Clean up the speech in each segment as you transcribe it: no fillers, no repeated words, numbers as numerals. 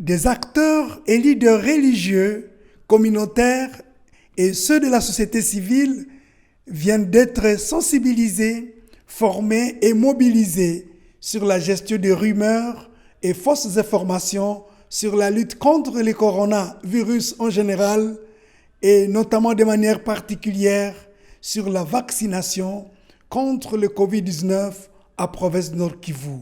Des acteurs et leaders religieux, communautaires et ceux de la société civile viennent d'être sensibilisés, formés et mobilisés sur la gestion des rumeurs et fausses informations sur la lutte contre le coronavirus en général et notamment de manière particulière sur la vaccination contre le Covid-19 à province Nord Kivu.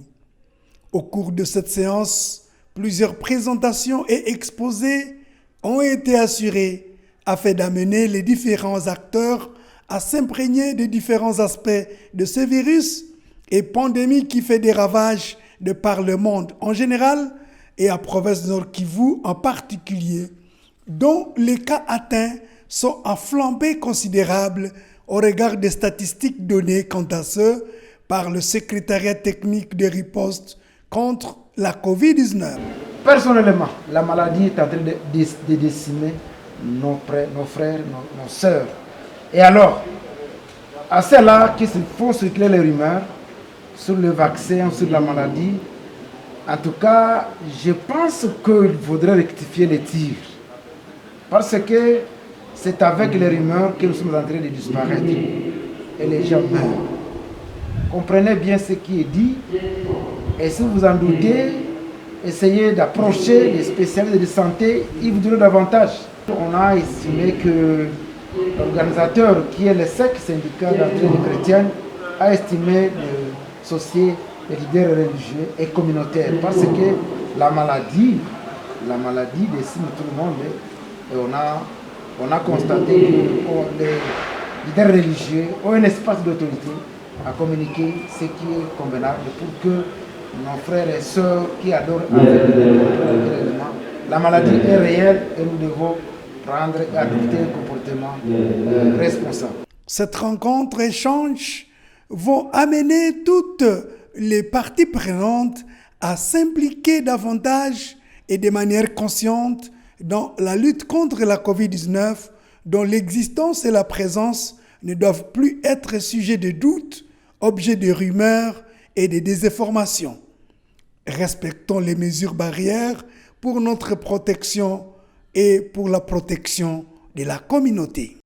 Au cours de cette séance, plusieurs présentations et exposés ont été assurés afin d'amener les différents acteurs à s'imprégner des différents aspects de ce virus et pandémie qui fait des ravages de par le monde en général et à province Nord Kivu en particulier, dont les cas atteints sont en flambée considérable au regard des statistiques données quant à ceux par le secrétariat technique de riposte contre la COVID-19. Personnellement, la maladie est en train de décimer nos frères, nos sœurs. Et alors, à ceux-là qui font circuler les rumeurs sur le vaccin, sur la maladie, en tout cas, je pense qu'il faudrait rectifier les tirs. Parce que c'est avec les rumeurs que nous sommes en train de disparaître. Et les gens meurent. Comprenez bien ce qui est dit. Et si vous en doutez, essayez d'approcher les spécialistes de santé, ils vous diront davantage. On a estimé que l'organisateur, qui est le SEC, syndicat d'entraide chrétienne, a estimé d'associer les leaders religieux et communautaires. Parce que la maladie décime tout le monde. Et on a constaté que les leaders religieux ont un espace d'autorité à communiquer ce qui est convenable pour que nos frères et sœurs qui adorent la maladie est réelle et nous devons prendre et adopter un comportement responsable. Cette rencontre échange vont amener toutes les parties prenantes à s'impliquer davantage et de manière consciente dans la lutte contre la COVID-19, dont l'existence et la présence ne doivent plus être sujets de doute, objets de rumeurs et de désinformation. Respectons les mesures barrières pour notre protection et pour la protection de la communauté.